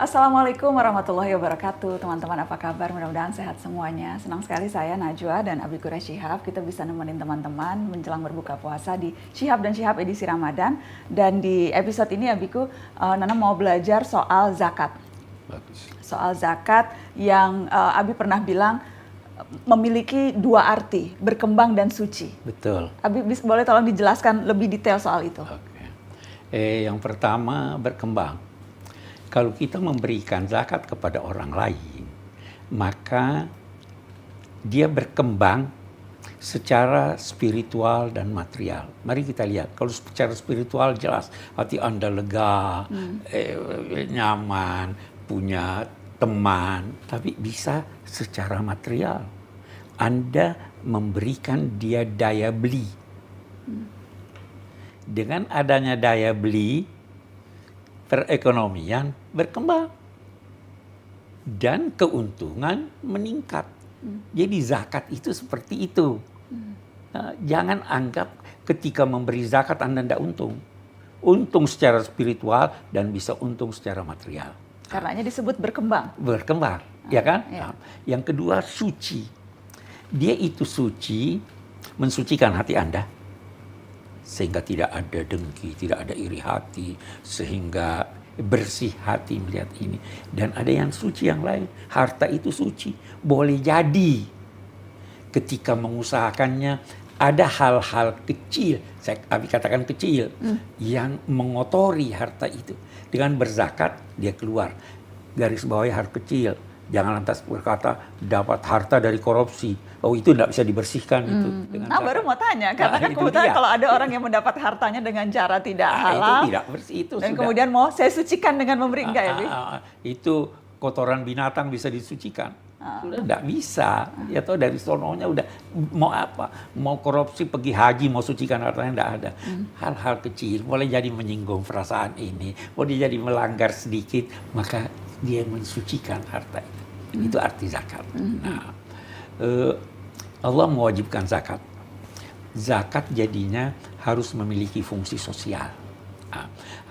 Assalamualaikum warahmatullahi wabarakatuh. Teman-teman apa kabar? Mudah-mudahan sehat semuanya. Senang sekali saya Najwa dan Abi Quraish Shihab. Kita bisa nemenin teman-teman menjelang berbuka puasa di Shihab dan Shihab edisi Ramadan. Dan di episode ini Abiku, Nana mau belajar soal zakat. Bagus. Soal zakat yang Abi pernah bilang memiliki dua arti, berkembang dan suci. Betul. Abi boleh tolong dijelaskan lebih detail soal itu? Oke. Yang pertama, berkembang. Kalau kita memberikan zakat kepada orang lain, maka dia berkembang secara spiritual dan material. Mari kita lihat, kalau secara spiritual jelas hati Anda lega, nyaman, punya teman, tapi bisa secara material. Anda memberikan dia daya beli. Dengan adanya daya beli, perekonomian berkembang dan keuntungan meningkat. Jadi zakat itu seperti itu. Jangan anggap ketika memberi zakat Anda tidak untung. Untung secara spiritual dan bisa untung secara material. Karenanya disebut berkembang. Berkembang, ya kan? Ya. Yang kedua, suci. Dia itu suci, mensucikan hati Anda. Sehingga tidak ada dengki, tidak ada iri hati, sehingga bersih hati melihat ini. Dan ada yang suci yang lain, harta itu suci. Boleh jadi ketika mengusahakannya ada hal-hal kecil, saya katakan kecil, yang mengotori harta itu. Dengan berzakat dia keluar. Garis bawahnya harta kecil. Jangan lantas berkata dapat harta dari korupsi. Oh itu tidak bisa dibersihkan itu. Nah baru mau tanya, karena kan kebetulan kalau ada orang yang mendapat hartanya dengan cara tidak halal, itu tidak bersih, itu dan sudah. Kemudian mau saya sucikan dengan memberi, enggak ya, Bi? Itu kotoran binatang bisa disucikan. Sudah tidak bisa. Ya tahu dari sononya udah mau apa? Mau korupsi pergi haji, mau sucikan hartanya tidak ada. Hal-hal kecil boleh jadi menyinggung perasaan ini, boleh jadi melanggar sedikit, maka dia mensucikan harta itu. Itu arti zakat. Nah, Allah mewajibkan zakat. Zakat jadinya harus memiliki fungsi sosial.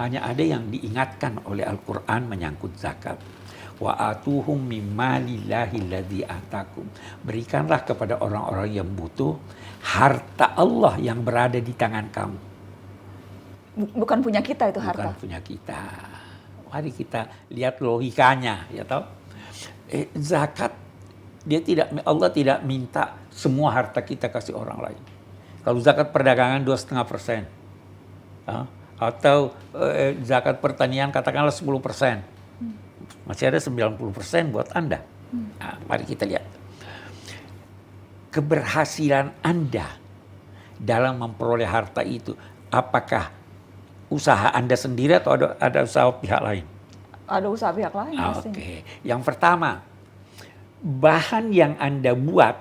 Hanya ada yang diingatkan oleh Al-Quran menyangkut zakat. Wa atuhum mimmalillahi alladzi atakum. Berikanlah kepada orang-orang yang butuh harta Allah yang berada di tangan kamu. Bukan punya kita itu harta. Bukan punya kita. Mari kita lihat logikanya, ya tahu. Zakat Allah tidak minta semua harta kita kasih orang lain. Kalau zakat perdagangan 2,5%, atau zakat pertanian katakanlah 10%, masih ada 90% buat Anda. Nah, mari kita lihat keberhasilan Anda dalam memperoleh harta itu. Apakah usaha Anda sendiri atau ada usaha pihak lain? Ada usaha pihak lain pasti. Oke. Yang pertama, bahan yang Anda buat,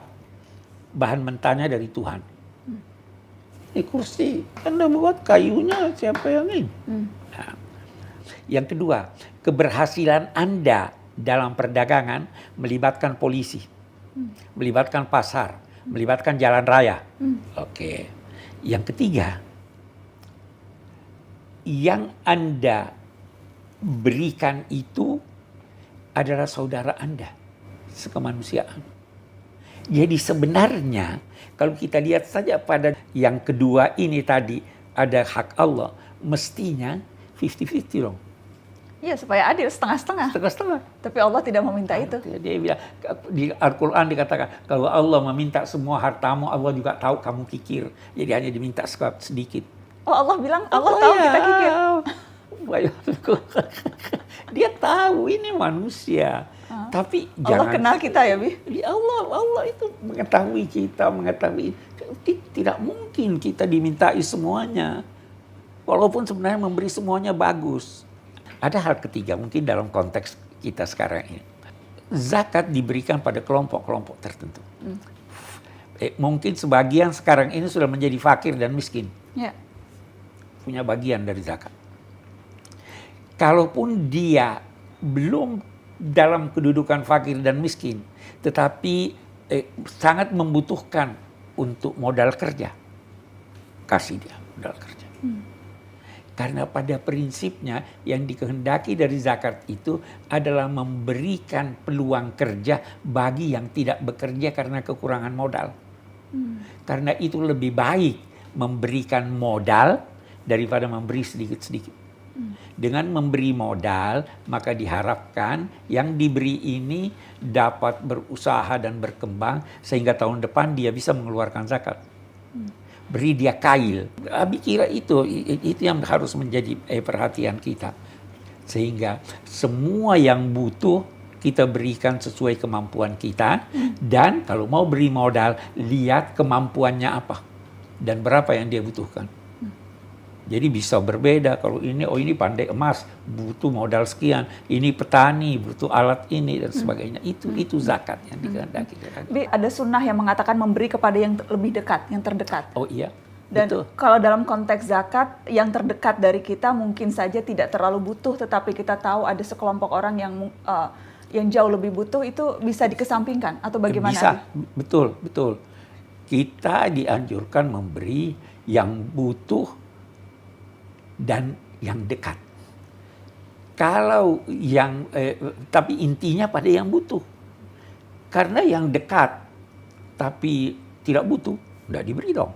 bahan mentahnya dari Tuhan. Kursi, Anda buat kayunya, siapa yang ini? Nah. Yang kedua, keberhasilan Anda dalam perdagangan melibatkan polisi, melibatkan pasar, melibatkan jalan raya. Oke. Yang ketiga, yang Anda berikan itu adalah saudara Anda sekemanusiaan. Jadi sebenarnya kalau kita lihat saja pada yang kedua ini tadi ada hak Allah, mestinya 50-50 dong. Iya, supaya adil, setengah-setengah. Setengah-setengah. Tapi Allah tidak meminta itu. Dia bilang, di Al-Quran dikatakan, kalau Allah meminta semua hartamu, Allah juga tahu kamu kikir. Jadi hanya diminta sedikit. Oh, Allah bilang, Allah tahu kita kikir. Dia tahu ini manusia. Tapi Allah kenal kita ya, Bi? Allah itu mengetahui kita, tidak mungkin kita dimintai semuanya. Walaupun sebenarnya memberi semuanya bagus. Ada hal ketiga mungkin dalam konteks kita sekarang ini. Zakat diberikan pada kelompok-kelompok tertentu. Mungkin sebagian sekarang ini sudah menjadi fakir dan miskin. Ya. Punya bagian dari zakat. Kalaupun dia belum dalam kedudukan fakir dan miskin, tetapi sangat membutuhkan untuk modal kerja, kasih dia modal kerja. Karena pada prinsipnya yang dikehendaki dari zakat itu adalah memberikan peluang kerja bagi yang tidak bekerja karena kekurangan modal. Karena itu lebih baik memberikan modal daripada memberi sedikit-sedikit. Dengan memberi modal, maka diharapkan yang diberi ini dapat berusaha dan berkembang sehingga tahun depan dia bisa mengeluarkan zakat. Beri dia kail. Abi kira itu yang harus menjadi perhatian kita. Sehingga semua yang butuh kita berikan sesuai kemampuan kita. Dan kalau mau beri modal, lihat kemampuannya apa dan berapa yang dia butuhkan. Jadi bisa berbeda. Kalau ini pandai emas, butuh modal sekian. Ini petani, butuh alat ini dan sebagainya. Itu zakat yang dikehendaki. Ada sunnah yang mengatakan memberi kepada yang lebih dekat, yang terdekat. Oh iya. Dan betul. Kalau dalam konteks zakat, yang terdekat dari kita mungkin saja tidak terlalu butuh, tetapi kita tahu ada sekelompok orang yang jauh lebih butuh, itu bisa dikesampingkan atau bagaimana? Bisa, betul. Kita dianjurkan memberi yang butuh dan yang dekat. Kalau tapi intinya pada yang butuh. Karena yang dekat tapi tidak butuh, tidak diberi dong.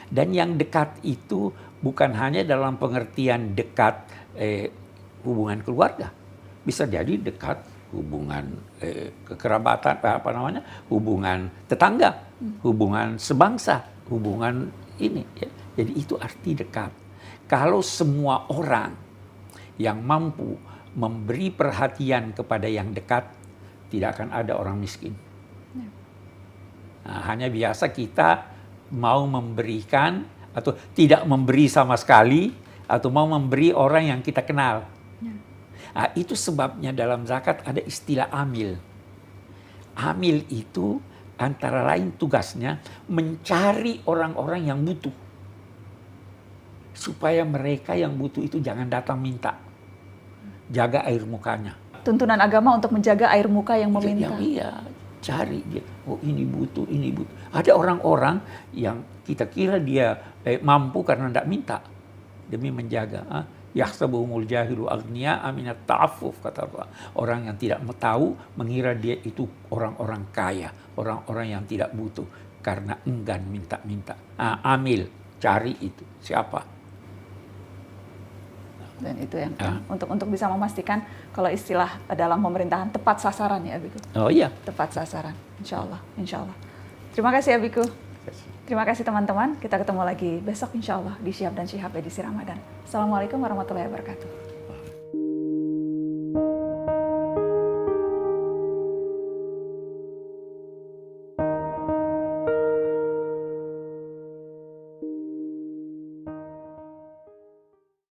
Dan yang dekat itu bukan hanya dalam pengertian dekat hubungan keluarga. Bisa jadi dekat hubungan kekerabatan, hubungan tetangga, hubungan sebangsa, hubungan ini. Ya. Jadi itu arti dekat. Kalau semua orang yang mampu memberi perhatian kepada yang dekat, tidak akan ada orang miskin. Nah, hanya biasa kita mau memberikan atau tidak memberi sama sekali, atau mau memberi orang yang kita kenal. Nah, itu sebabnya dalam zakat ada istilah amil. Amil itu antara lain tugasnya mencari orang-orang yang butuh. Supaya mereka yang butuh itu jangan datang minta. Jaga air mukanya. Tuntunan agama untuk menjaga air muka yang meminta. Iya, cari dia. Oh ini butuh. Ada orang-orang yang kita kira dia mampu karena tidak minta. Demi menjaga. Yahsabuhumul jahilu aghniya aminat ta'affuf, kata Allah. Orang yang tidak tahu mengira dia itu orang-orang kaya. Orang-orang yang tidak butuh. Karena enggan minta-minta. Amil, cari itu. Siapa? Dan itu yang untuk bisa memastikan kalau istilah dalam pemerintahan tepat sasaran ya Abiku. Oh iya. Tepat sasaran, insya Allah. Terima kasih Abiku. Terima kasih teman-teman. Kita ketemu lagi besok insya Allah di Syihab dan Syihab edisi Ramadan. Assalamualaikum warahmatullahi wabarakatuh.